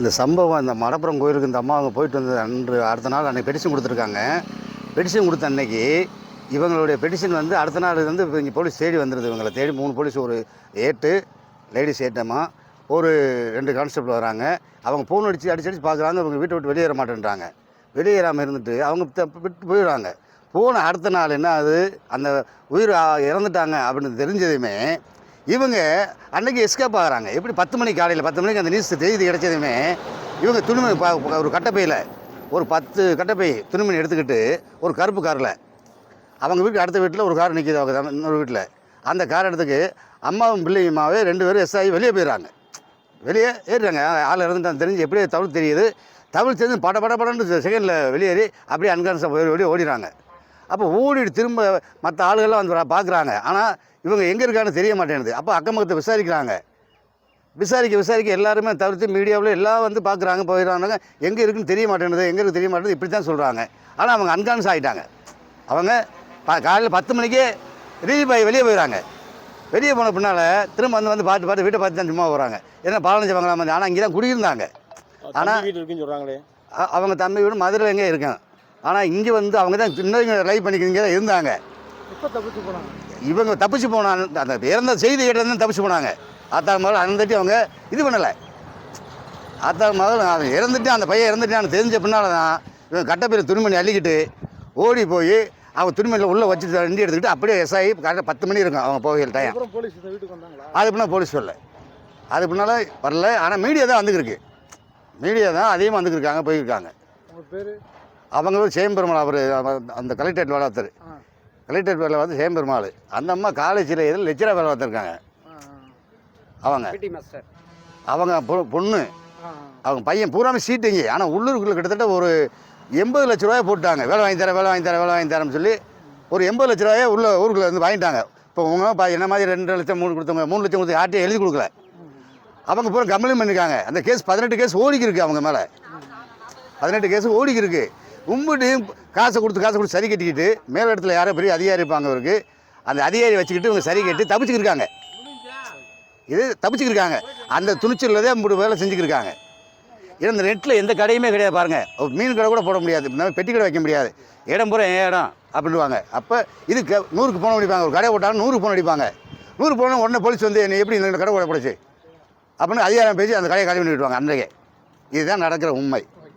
இந்த சம்பவம் அந்த மடப்புறம் கோயிலுக்கு இந்த அம்மா அவங்க போயிட்டு வந்தது அன்று அடுத்த நாள் அன்றைக்கி பெட்டிஷன் கொடுத்துருக்காங்க. பெட்டிஷன் கொடுத்த அன்னைக்கு இவங்களுடைய பெட்டிஷன் வந்து அடுத்த நாள் வந்து இப்போ இங்கே போலீஸ் தேடி வந்துடுது. இவங்களை தேடி 3 போலீஸ், ஒரு 8 லேடிஸ் 8 ஒரு 2 கான்ஸ்டபிள் வராங்க. அவங்க ஃபோன் அடிச்சு பார்க்குறாங்க. இவங்க வீட்டை விட்டு வெளியேற மாட்டேன்றாங்க. வெளியேறாமல் இருந்துட்டு அவங்க விட்டு போயிடுறாங்க. போன அடுத்த நாள் என்ன ஆகுது, அந்த உயிர் இறந்துட்டாங்க அப்படின்னு தெரிஞ்சதுமே இவங்க அன்றைக்கி எஸ்கேப் ஆகிறாங்க. எப்படி 10 மணிக்கு காலையில் 10 மணிக்கு அந்த நியூஸ் செய்தி கிடைச்சதுமே இவங்க துணிமணி ஒரு கட்டைப்பையில் ஒரு 10 கட்டைப்பை துணிமணி எடுத்துக்கிட்டு ஒரு கருப்பு காரில் அவங்க வீட்டுக்கு அடுத்த வீட்டில் ஒரு கார் நிற்கிது. அவங்க இன்னொரு வீட்டில் அந்த கார் எடுத்துக்கு அம்மாவும் பிள்ளையுமாவே 2 பேரும் எஸ்ஆகி வெளியே போயிடுறாங்க. வெளியே ஏறுறாங்க. ஆள் இறந்துட்டான்னு தெரிஞ்சு எப்படியே தவிர தெரியுது. தவிர தெரிஞ்சு படன்னு செகண்டில் வெளியேறி அப்படியே அன்கான்ஸாக வெளியே ஓடிடுறாங்க. அப்போ ஓடிட்டு திரும்ப மற்ற ஆளுகள்லாம் வந்து பார்க்குறாங்க. ஆனால் இவங்க எங்கே இருக்கான்னு தெரிய மாட்டேங்குது. அப்போ அக்கம் பக்கத்தை விசாரிக்கிறாங்க. விசாரிக்க எல்லாருமே தவிர்த்து மீடியாவில் எல்லாம் வந்து பார்க்குறாங்க, போயிடுறாங்க. எங்கே இருக்குன்னு தெரிய மாட்டேங்குது, எங்கே இருக்குது தெரிய மாட்டேங்குது, இப்படி தான் சொல்கிறாங்க. ஆனால் அவங்க அன்கான்ஸ் ஆகிட்டாங்க. அவங்க காலையில் 10 மணிக்கே ரிலீவ் ஆகி வெளியே போயிடறாங்க. வெளியே போன பின்னால் திரும்ப வந்து பார்த்து வீட்டை பார்த்து தான் சும்மா போகிறாங்க. ஏன்னா பாலஞ்சு வாங்கலாம். ஆனால் இங்கே தான் குடியிருந்தாங்க. ஆனால் இருக்குன்னு சொல்கிறாங்களே, அவங்க தம்பி வீடு மதுரையில் எங்கே இருக்காங்க. ஆனால் இங்கே வந்து அவங்க தான் இன்னும் லைவ் பண்ணிக்கிறீங்க தான் இருந்தாங்க. இப்போ தப்பிச்சு போனாங்க. இவங்க தப்பிச்சு போனாங்க. அந்த இறந்த செய்தி கேட்டது தப்பிச்சு போனாங்க. ஆத்தாள் மகள் அறந்துட்டு அவங்க இது பண்ணலை. ஆத்தாள் மகள் இறந்துட்டு அந்த பையன் இறந்துட்டான்னு தெரிஞ்ச பின்னால் தான் இவங்க கட்டப்பையில் துணிமணி அள்ளிக்கிட்டு ஓடி போய் அவங்க துணிமணியில் உள்ளே வச்சு வண்டி எடுத்துக்கிட்டு அப்படியே எஸ்ஆகி கரெக்டாக 10 மணி இருக்கும் அவங்க போகிற டைம். அது பின்னால் போலீஸ் வரல. அது பின்னால் வரல. ஆனால் மீடியா தான் வந்துருக்கு. மீடியா தான் அதிகமாக வந்துருக்காங்க, போயிருக்காங்க. அவங்க சேம்பெருமாள், அவர் அந்த கலெக்டரேட் வேலை பார்த்தார். கலெக்டரேட் வேலை பார்த்து சேம்பெருமாள். அந்த அம்மா காலேஜில் இதில் லெக்சராக வேலை பார்த்துருக்காங்க. அவங்க பொண்ணு, அவங்க பையன் பூராமே சீட்டுங்க. ஆனால் உள்ளூருக்குள்ளே கிட்டத்தட்ட ஒரு 80 லட்ச ரூபாயை போட்டாங்க. வேலை வாங்கி தரேன்னு சொல்லி ஒரு 80 லட்ச ரூபாயை உள்ள ஊருக்குள்ளே வந்து வாங்கிட்டாங்க. இப்போ உங்க என்ன மாதிரி 2 லட்சம் 3 கொடுத்தவங்க 3 லட்சம் கொடுத்து யார்ட்டையும் எழுதி கொடுக்கல. அவங்க பூரா கம்ப்ளைண்ட் பண்ணியிருக்காங்க. அந்த கேஸ் 18 கேஸ் ஓடிக்கு இருக்குது. அவங்க மேலே 18 கேஸ் ஓடிக்கு இருக்குது. உம்பிட்டையும் காசை கொடுத்து சரி கட்டிக்கிட்டு மேல் இடத்துல யாரோ பெரிய அதிகாரி இருப்பாங்க அவருக்கு. அந்த அதிகாரி வச்சுக்கிட்டு இவங்க சரி கட்டி தப்பிச்சுக்கிருக்காங்க. இது தப்பிச்சுக்கிருக்காங்க. அந்த துணிச்சலில் தான் மூணு வேலை செஞ்சுக்கிருக்காங்க. ஏன்னா இந்த நெட்டில் எந்த கடையுமே கிடையாது. பாருங்கள், மீன் கடை கூட போட முடியாது, பெட்டி கடை வைக்க முடியாது. இடம் பூரா இடம் அப்படின்வாங்க. அப்போ இது 100க்கு ஃபோன் அடிப்பாங்க. ஒரு கடை போட்டாலும் 100 ஃபோன் அடிப்பாங்க. 100 போனால் உடனே போலீஸ் வந்து என்னை எப்படி இந்த கடை போட போடுச்சு அப்படின்னு அதிகாரம் பேசி அந்த கடையை காலி பண்ணி விட்டுவாங்க அன்றைக்கே. இதுதான் நடக்கிற உண்மை.